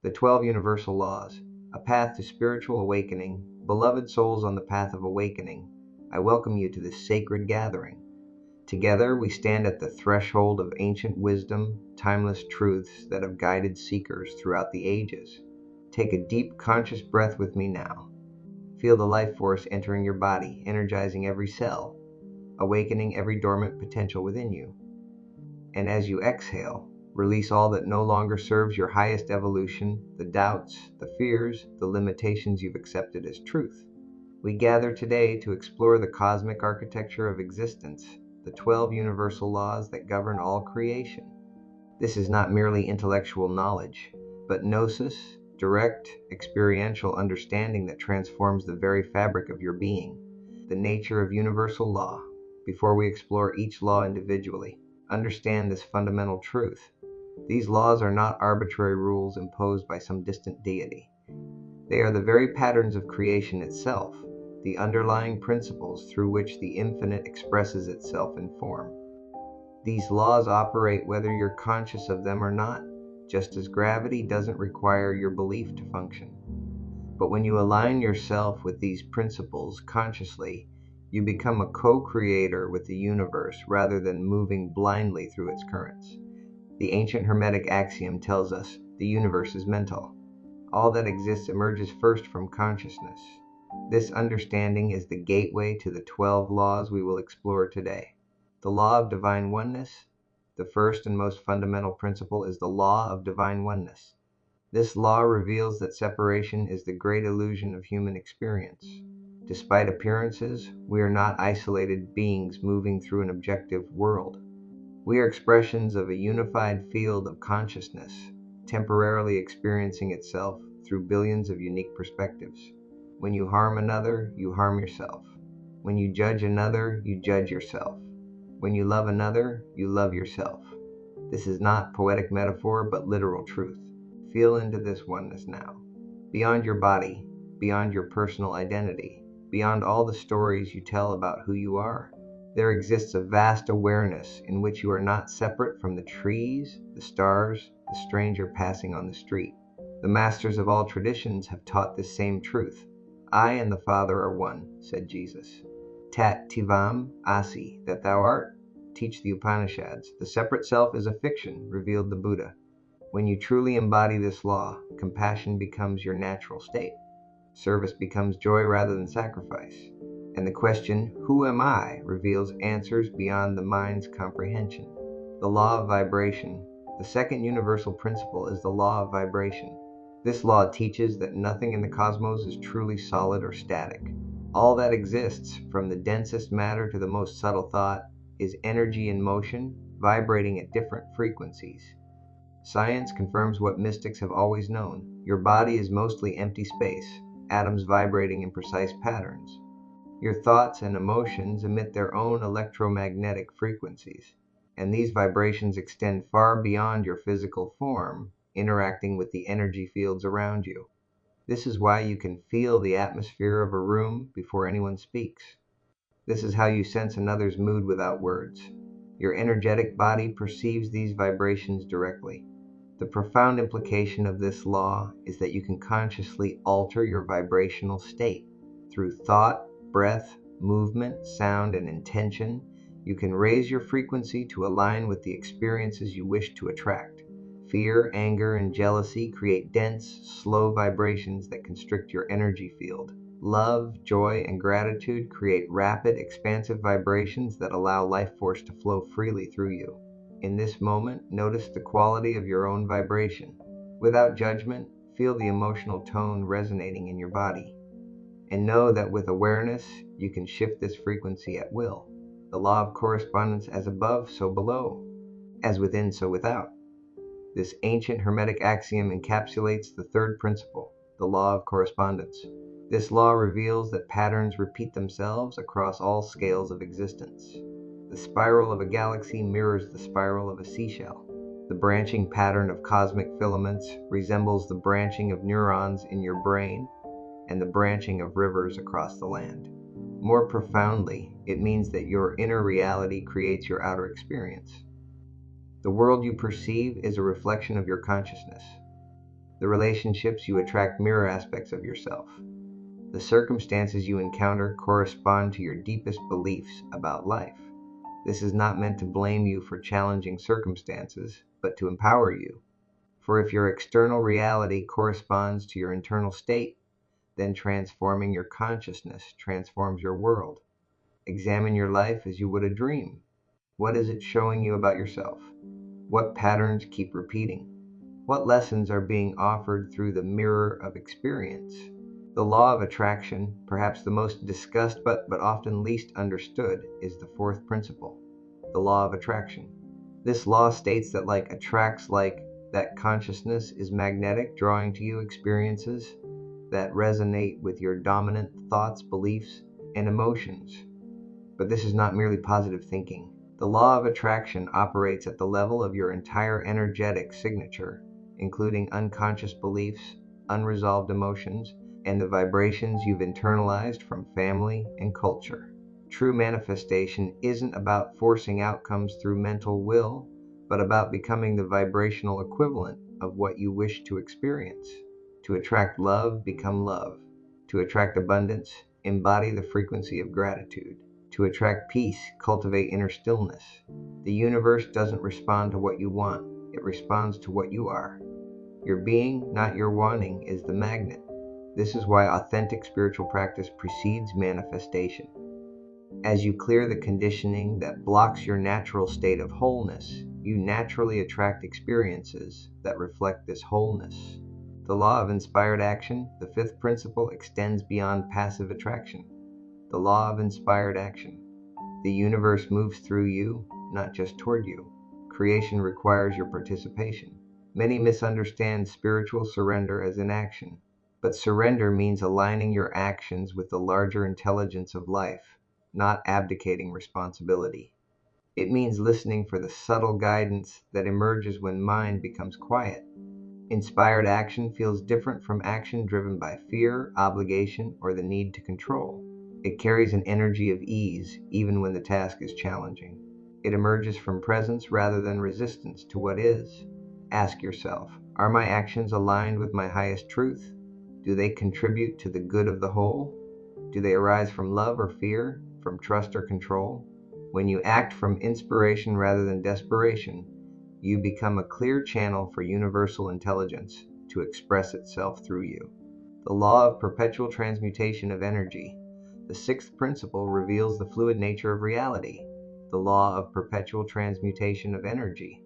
The 12 Universal Laws, a path to spiritual awakening. Beloved souls on the path of awakening, I welcome you to this sacred gathering. Together we stand at the threshold of ancient wisdom, timeless truths that have guided seekers throughout the ages. Take a deep, conscious breath with me now. Feel the life force entering your body, energizing every cell, awakening every dormant potential within you. And as you exhale, release all that no longer serves your highest evolution, the doubts, the fears, the limitations you've accepted as truth. We gather today to explore the cosmic architecture of existence, the 12 universal laws that govern all creation. This is not merely intellectual knowledge, but gnosis, direct, experiential understanding that transforms the very fabric of your being, the nature of universal law. Before we explore each law individually, understand this fundamental truth. These laws are not arbitrary rules imposed by some distant deity. They are the very patterns of creation itself, the underlying principles through which the infinite expresses itself in form. These laws operate whether you're conscious of them or not, just as gravity doesn't require your belief to function. But when you align yourself with these principles consciously, you become a co-creator with the universe rather than moving blindly through its currents. The ancient Hermetic axiom tells us the universe is mental. All that exists emerges first from consciousness. This understanding is the gateway to the 12 laws we will explore today. The law of divine oneness. The first and most fundamental principle is the law of divine oneness. This law reveals that separation is the great illusion of human experience. Despite appearances, we are not isolated beings moving through an objective world. We are expressions of a unified field of consciousness, temporarily experiencing itself through billions of unique perspectives. When you harm another, you harm yourself. When you judge another, you judge yourself. When you love another, you love yourself. This is not poetic metaphor, but literal truth. Feel into this oneness now. Beyond your body, beyond your personal identity, beyond all the stories you tell about who you are, there exists a vast awareness in which you are not separate from the trees, the stars, the stranger passing on the street. The masters of all traditions have taught this same truth. I and the Father are one, said Jesus. Tat tivam asi, that thou art, teach the Upanishads. The separate self is a fiction, revealed the Buddha. When you truly embody this law, compassion becomes your natural state. Service becomes joy rather than sacrifice. And the question, who am I, reveals answers beyond the mind's comprehension. The law of vibration. The second universal principle is the law of vibration. This law teaches that nothing in the cosmos is truly solid or static. All that exists, from the densest matter to the most subtle thought, is energy in motion, vibrating at different frequencies. Science confirms what mystics have always known. Your body is mostly empty space, atoms vibrating in precise patterns. Your thoughts and emotions emit their own electromagnetic frequencies, and these vibrations extend far beyond your physical form, interacting with the energy fields around you. This is why you can feel the atmosphere of a room before anyone speaks. This is how you sense another's mood without words. Your energetic body perceives these vibrations directly. The profound implication of this law is that you can consciously alter your vibrational state. Through thought, breath, movement, sound, and intention, you can raise your frequency to align with the experiences you wish to attract. Fear, anger, and jealousy create dense, slow vibrations that constrict your energy field. Love, joy, and gratitude create rapid, expansive vibrations that allow life force to flow freely through you. In this moment, notice the quality of your own vibration. Without judgment, feel the emotional tone resonating in your body. And know that with awareness, you can shift this frequency at will. The law of correspondence, as above, so below. As within, so without. This ancient Hermetic axiom encapsulates the third principle, the law of correspondence. This law reveals that patterns repeat themselves across all scales of existence. The spiral of a galaxy mirrors the spiral of a seashell. The branching pattern of cosmic filaments resembles the branching of neurons in your brain and the branching of rivers across the land. More profoundly, it means that your inner reality creates your outer experience. The world you perceive is a reflection of your consciousness. The relationships you attract mirror aspects of yourself. The circumstances you encounter correspond to your deepest beliefs about life. This is not meant to blame you for challenging circumstances, but to empower you. For if your external reality corresponds to your internal state, then transforming your consciousness transforms your world. Examine your life as you would a dream. What is it showing you about yourself? What patterns keep repeating? What lessons are being offered through the mirror of experience? The law of attraction, perhaps the most discussed but often least understood, is the fourth principle, the law of attraction. This law states that like attracts like, that consciousness is magnetic, drawing to you experiences that resonate with your dominant thoughts, beliefs, and emotions. But this is not merely positive thinking. The law of attraction operates at the level of your entire energetic signature, including unconscious beliefs, unresolved emotions, and the vibrations you've internalized from family and culture. True manifestation isn't about forcing outcomes through mental will, but about becoming the vibrational equivalent of what you wish to experience. To attract love, become love. To attract abundance, embody the frequency of gratitude. To attract peace, cultivate inner stillness. The universe doesn't respond to what you want, it responds to what you are. Your being, not your wanting, is the magnet. This is why authentic spiritual practice precedes manifestation. As you clear the conditioning that blocks your natural state of wholeness, you naturally attract experiences that reflect this wholeness. The law of inspired action, the fifth principle, extends beyond passive attraction. The law of inspired action. The universe moves through you, not just toward you. Creation requires your participation. Many misunderstand spiritual surrender as inaction, but surrender means aligning your actions with the larger intelligence of life, not abdicating responsibility. It means listening for the subtle guidance that emerges when mind becomes quiet. Inspired action feels different from action driven by fear, obligation, or the need to control. It carries an energy of ease, even when the task is challenging. It emerges from presence rather than resistance to what is. Ask yourself, are my actions aligned with my highest truth? Do they contribute to the good of the whole? Do they arise from love or fear, from trust or control? When you act from inspiration rather than desperation, you become a clear channel for universal intelligence to express itself through you. The law of perpetual transmutation of energy. The sixth principle reveals the fluid nature of reality, the law of perpetual transmutation of energy.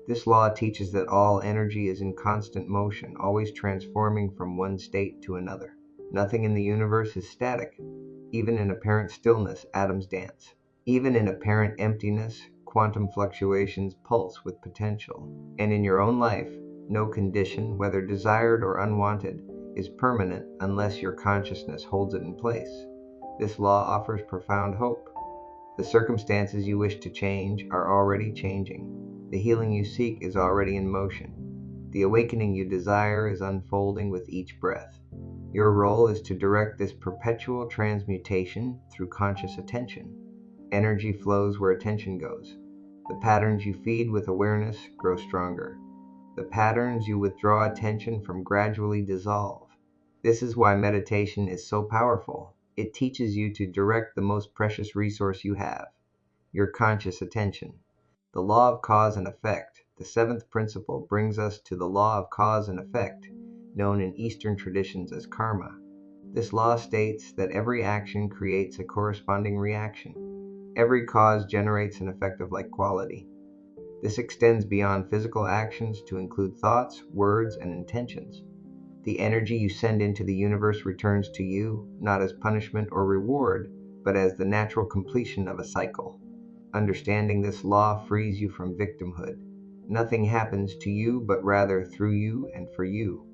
This law teaches that all energy is in constant motion, always transforming from one state to another. Nothing in the universe is static. Even in apparent stillness, atoms dance. Even in apparent emptiness, quantum fluctuations pulse with potential. And in your own life, no condition, whether desired or unwanted, is permanent unless your consciousness holds it in place. This law offers profound hope. The circumstances you wish to change are already changing. The healing you seek is already in motion. The awakening you desire is unfolding with each breath. Your role is to direct this perpetual transmutation through conscious attention. Energy flows where attention goes. The patterns you feed with awareness grow stronger. The patterns you withdraw attention from gradually dissolve. This is why meditation is so powerful. It teaches you to direct the most precious resource you have, your conscious attention. The law of cause and effect, the seventh principle, brings us to the law of cause and effect, known in Eastern traditions as karma. This law states that every action creates a corresponding reaction. Every cause generates an effect of like quality. This extends beyond physical actions to include thoughts, words, and intentions. The energy you send into the universe returns to you, not as punishment or reward, but as the natural completion of a cycle. Understanding this law frees you from victimhood. Nothing happens to you, but rather through you and for you.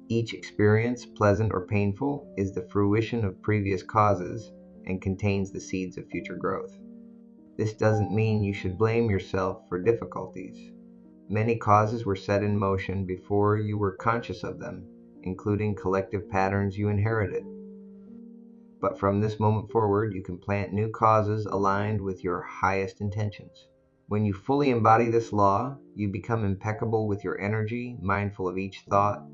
Each experience, pleasant or painful, is the fruition of previous causes and contains the seeds of future growth. This doesn't mean you should blame yourself for difficulties. Many causes were set in motion before you were conscious of them, including collective patterns you inherited. But from this moment forward, you can plant new causes aligned with your highest intentions. When you fully embody this law, you become impeccable with your energy, mindful of each thought,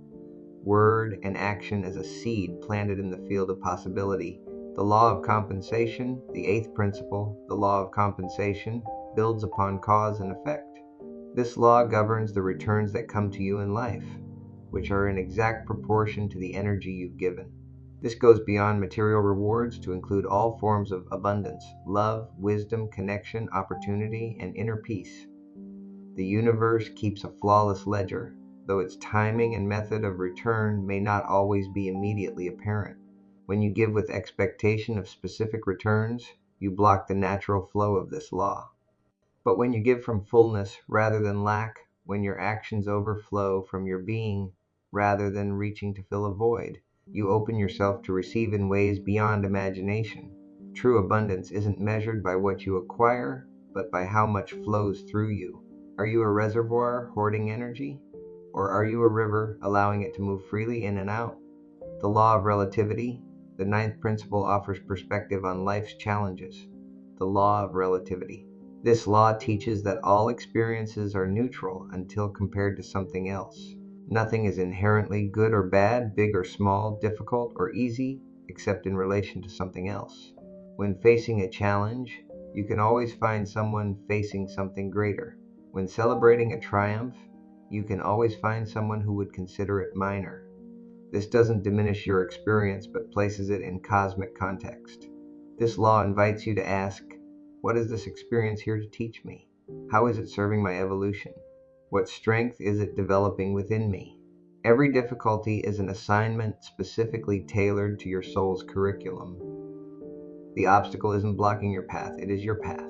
word, and action as a seed planted in the field of possibility. The law of compensation, the eighth principle, the law of compensation, builds upon cause and effect. This law governs the returns that come to you in life, which are in exact proportion to the energy you've given. This goes beyond material rewards to include all forms of abundance, love, wisdom, connection, opportunity, and inner peace. The universe keeps a flawless ledger, though its timing and method of return may not always be immediately apparent. When you give with expectation of specific returns, you block the natural flow of this law. But when you give from fullness rather than lack, when your actions overflow from your being rather than reaching to fill a void, you open yourself to receive in ways beyond imagination. True abundance isn't measured by what you acquire, but by how much flows through you. Are you a reservoir hoarding energy? Or are you a river allowing it to move freely in and out? The law of relativity, the ninth principle, offers perspective on life's challenges. The law of relativity. This law teaches that all experiences are neutral until compared to something else. Nothing is inherently good or bad, big or small, difficult or easy, except in relation to something else. When facing a challenge, you can always find someone facing something greater. When celebrating a triumph, you can always find someone who would consider it minor. This doesn't diminish your experience, but places it in cosmic context. This law invites you to ask, what is this experience here to teach me? How is it serving my evolution? What strength is it developing within me? Every difficulty is an assignment specifically tailored to your soul's curriculum. The obstacle isn't blocking your path, it is your path.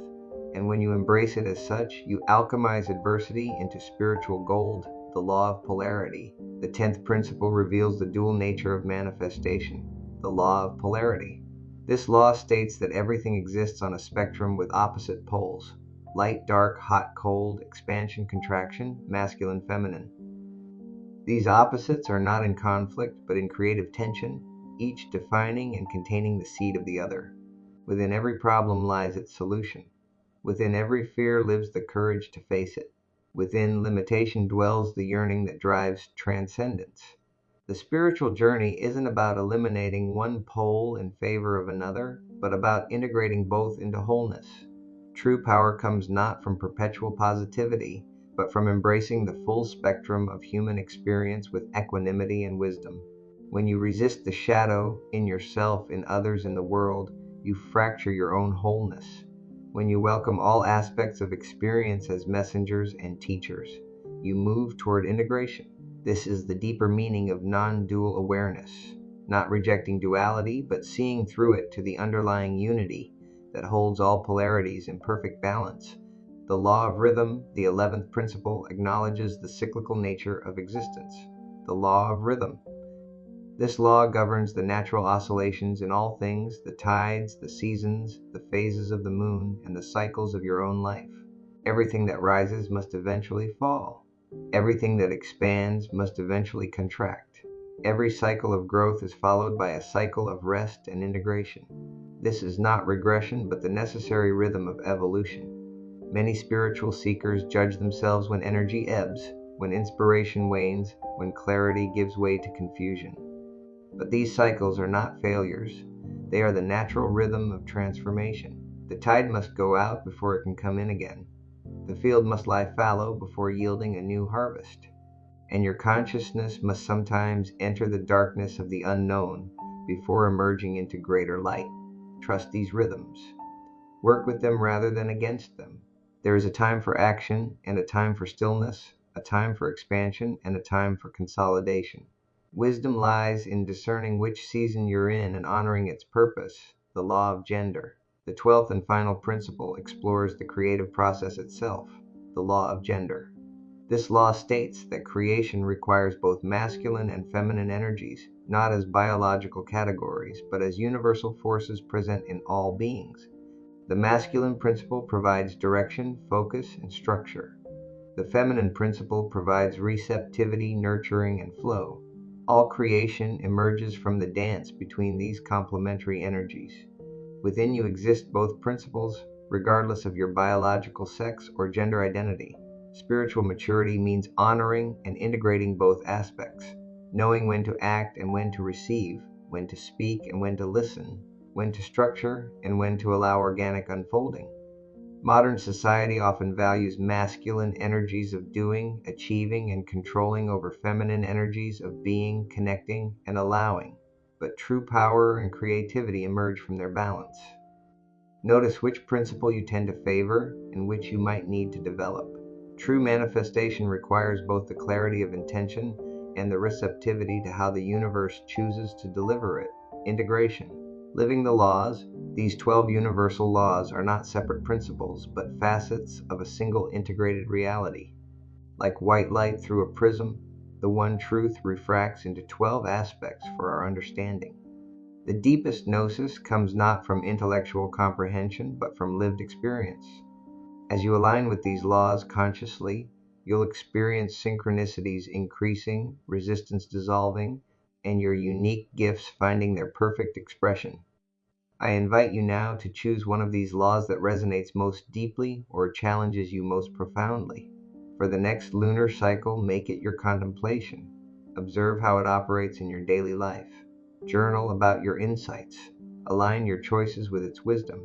And when you embrace it as such, you alchemize adversity into spiritual gold, the law of polarity. The 10th principle reveals the dual nature of manifestation, the law of polarity. This law states that everything exists on a spectrum with opposite poles: light, dark, hot, cold, expansion, contraction, masculine, feminine. These opposites are not in conflict, but in creative tension, each defining and containing the seed of the other. Within every problem lies its solution. Within every fear lives the courage to face it. Within limitation dwells the yearning that drives transcendence. The spiritual journey isn't about eliminating one pole in favor of another, but about integrating both into wholeness. True power comes not from perpetual positivity, but from embracing the full spectrum of human experience with equanimity and wisdom. When you resist the shadow in yourself, in others, in the world, you fracture your own wholeness. When you welcome all aspects of experience as messengers and teachers, you move toward integration. This is the deeper meaning of non-dual awareness, not rejecting duality, but seeing through it to the underlying unity that holds all polarities in perfect balance. The law of rhythm, the 11th principle, acknowledges the cyclical nature of existence. The law of rhythm. This law governs the natural oscillations in all things, the tides, the seasons, the phases of the moon, and the cycles of your own life. Everything that rises must eventually fall. Everything that expands must eventually contract. Every cycle of growth is followed by a cycle of rest and integration. This is not regression, but the necessary rhythm of evolution. Many spiritual seekers judge themselves when energy ebbs, when inspiration wanes, when clarity gives way to confusion. But these cycles are not failures. They are the natural rhythm of transformation. The tide must go out before it can come in again. The field must lie fallow before yielding a new harvest. And your consciousness must sometimes enter the darkness of the unknown before emerging into greater light. Trust these rhythms. Work with them rather than against them. There is a time for action and a time for stillness, a time for expansion and a time for consolidation. Wisdom lies in discerning which season you're in and honoring its purpose, the law of gender. The 12th and final principle explores the creative process itself, the law of gender. This law states that creation requires both masculine and feminine energies, not as biological categories, but as universal forces present in all beings. The masculine principle provides direction, focus, and structure. The feminine principle provides receptivity, nurturing, and flow. All creation emerges from the dance between these complementary energies. Within you exist both principles, regardless of your biological sex or gender identity. Spiritual maturity means honoring and integrating both aspects. knowing when to act and when to receive, when to speak and when to listen, when to structure and when to allow organic unfolding. Modern society often values masculine energies of doing, achieving, and controlling over feminine energies of being, connecting, and allowing. But true power and creativity emerge from their balance. Notice which principle you tend to favor and which you might need to develop. True manifestation requires both the clarity of intention and the receptivity to how the universe chooses to deliver it. Integration. Living the laws, these 12 universal laws are not separate principles, but facets of a single integrated reality. Like white light through a prism, the one truth refracts into 12 aspects for our understanding. The deepest gnosis comes not from intellectual comprehension, but from lived experience. As you align with these laws consciously, you'll experience synchronicities increasing, resistance dissolving, and your unique gifts finding their perfect expression. I invite you now to choose one of these laws that resonates most deeply or challenges you most profoundly. For the next lunar cycle, make it your contemplation. Observe how it operates in your daily life. Journal about your insights. Align your choices with its wisdom.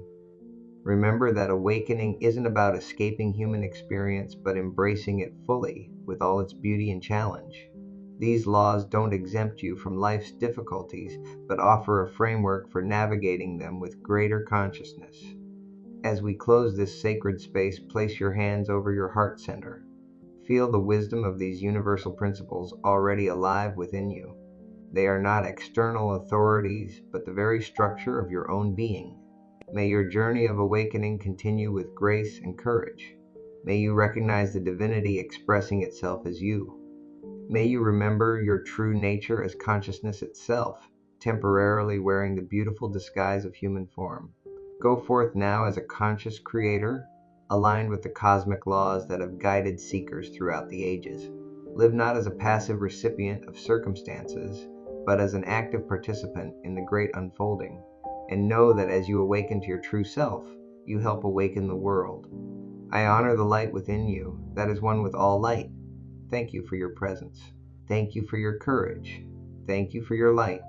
Remember that awakening isn't about escaping human experience, but embracing it fully with all its beauty and challenge. These laws don't exempt you from life's difficulties, but offer a framework for navigating them with greater consciousness. As we close this sacred space, place your hands over your heart center. Feel the wisdom of these universal principles already alive within you. They are not external authorities, but the very structure of your own being. May your journey of awakening continue with grace and courage. May you recognize the divinity expressing itself as you. May you remember your true nature as consciousness itself, temporarily wearing the beautiful disguise of human form. Go forth now as a conscious creator, aligned with the cosmic laws that have guided seekers throughout the ages. Live not as a passive recipient of circumstances, but as an active participant in the great unfolding. And know that as you awaken to your true self, you help awaken the world. I honor the light within you, that is one with all light. Thank you for your presence. Thank you for your courage. Thank you for your light.